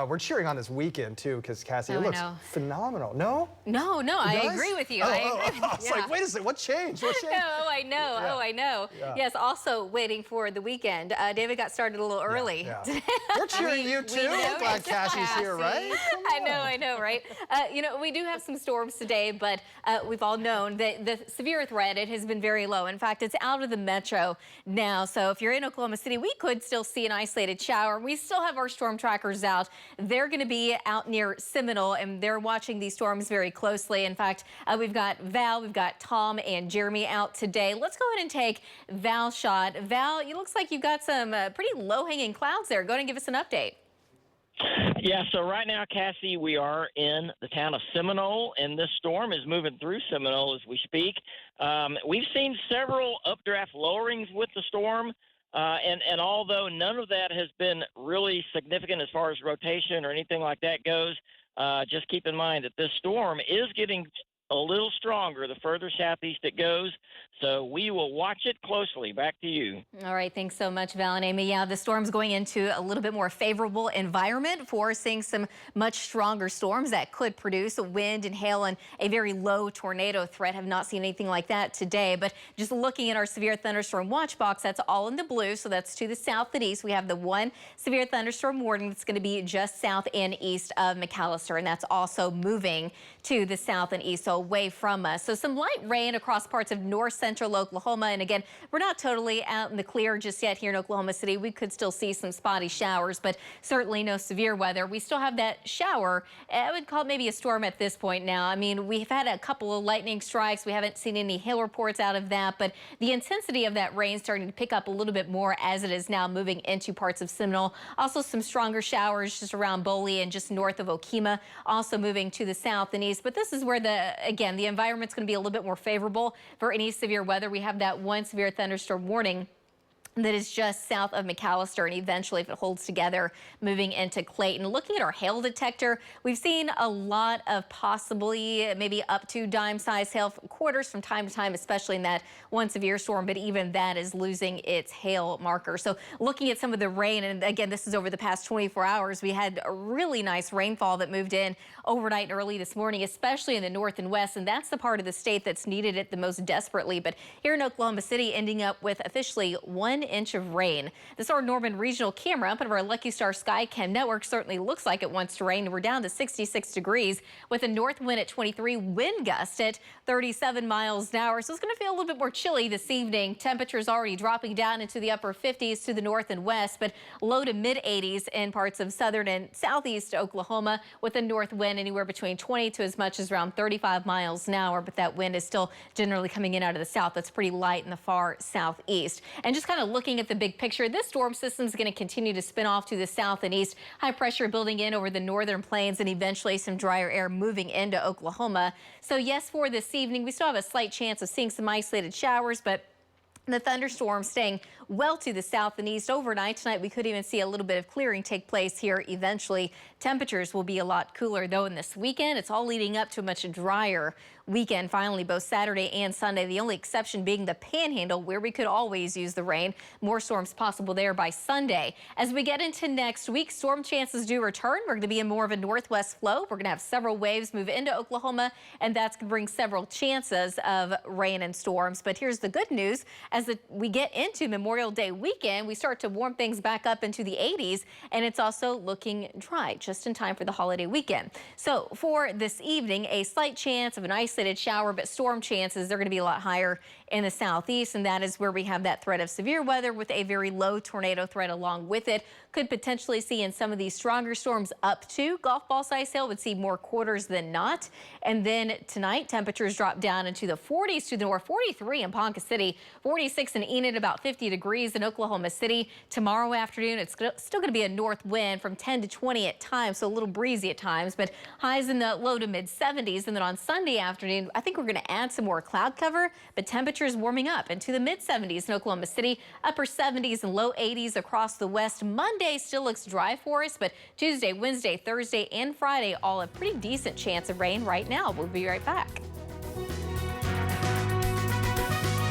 We're cheering on this weekend too, because Cassie, it looks phenomenal. No? No, I agree with you. I was like, wait a second, what changed? What changed? Oh, I know. Yeah. Oh, I know. Yeah. Yes, also waiting for the weekend. David got started a little early. Yeah. We're cheering you too. I'm glad Cassie's here, right? I know, right? We do have some storms today, but we've all known that the severe threat, it has been very low. In fact, it's out of the metro now. So if you're in Oklahoma City, we could still see an isolated shower. We still have our storm trackers out. They're going to be out near Seminole, and they're watching these storms very closely. In fact, we've got Val, we've got Tom and Jeremy out today. Let's go ahead and take Val's shot. Val, it looks like you've got some pretty low-hanging clouds there. Go ahead and give us an update. Yeah, so right now, Cassie, we are in the town of Seminole, and this storm is moving through Seminole as we speak. We've seen several updraft lowerings with the storm. And although none of that has been really significant as far as rotation or anything like that goes, just keep in mind that this storm is getting a little stronger the further southeast it goes. So we will watch it closely. Back to you. All right. Thanks so much, Val and Amy. Yeah, the storm's going into a little bit more favorable environment for seeing some much stronger storms that could produce wind and hail and a very low tornado threat. Have not seen anything like that today. But just looking at our severe thunderstorm watch box, that's all in the blue. So that's to the south and east. We have the one severe thunderstorm warning that's going to be just south and east of McAllister. And that's also moving to the south and east, so away from us. So some light rain across parts of north central Oklahoma. And again, we're not totally out in the clear just yet here in Oklahoma City. We could still see some spotty showers, but certainly no severe weather. We still have that shower. I would call it maybe a storm at this point now. I mean, we've had a couple of lightning strikes. We haven't seen any hail reports out of that, but the intensity of that rain starting to pick up a little bit more as it is now moving into parts of Seminole. Also some stronger showers just around Boley and just north of Okemah, also moving to the south and east. But this is where the environment's going to be a little bit more favorable for any severe weather. We have that one severe thunderstorm warning that is just south of McAllister, and eventually, if it holds together, moving into Clayton. Looking at our hail detector, we've seen a lot of possibly maybe up to dime-sized hail quarters from time to time, especially in that one severe storm, but even that is losing its hail marker. So looking at some of the rain, and again, this is over the past 24 hours, we had a really nice rainfall that moved in overnight and early this morning, especially in the north and west, and that's the part of the state that's needed it the most desperately. But here in Oklahoma City, ending up with officially 1 inch of rain. This is our Norman regional camera up of our Lucky Star Sky Cam network. Certainly looks like it wants to rain. We're down to 66 degrees with a north wind at 23, wind gust at 37 miles an hour. So it's going to feel a little bit more chilly this evening. Temperatures already dropping down into the upper 50s to the north and west, but low to mid 80s in parts of southern and southeast Oklahoma with a north wind anywhere between 20 to as much as around 35 miles an hour. But that wind is still generally coming in out of the south. That's pretty light in the far southeast. And just kind of looking at the big picture, this storm system is going to continue to spin off to the south and east. High pressure building in over the northern plains and eventually some drier air moving into Oklahoma. So yes, for this evening, we still have a slight chance of seeing some isolated showers, but the thunderstorms staying well to the south and east overnight. Tonight, we could even see a little bit of clearing take place here eventually. Temperatures will be a lot cooler, though, in this weekend. It's all leading up to a much drier weekend, finally, both Saturday and Sunday. The only exception being the Panhandle, where we could always use the rain. More storms possible there by Sunday. As we get into next week, storm chances do return. We're going to be in more of a northwest flow. We're going to have several waves move into Oklahoma, and that's going to bring several chances of rain and storms. But here's the good news. As we get into Memorial Day weekend, we start to warm things back up into the 80s, and it's also looking dry just in time for the holiday weekend. So for this evening, a slight chance of an isolated shower, but storm chances, they're going to be a lot higher in the southeast, and that is where we have that threat of severe weather with a very low tornado threat along with it. Could potentially see in some of these stronger storms up to golf ball size hail, would see more quarters than not. And then tonight, temperatures drop down into the 40s to the north, 43 in Ponca City, 46 in Enid, about 50 degrees in Oklahoma City. Tomorrow afternoon, it's still going to be a north wind from 10 to 20 at times, so a little breezy at times, but highs in the low to mid 70s. And then on Sunday afternoon, I think we're going to add some more cloud cover, but temperatures warming up into the mid 70s in Oklahoma City, upper 70s and low 80s across the west. Monday still looks dry for us, but Tuesday, Wednesday, Thursday, and Friday all a pretty decent chance of rain right now. We'll be right back.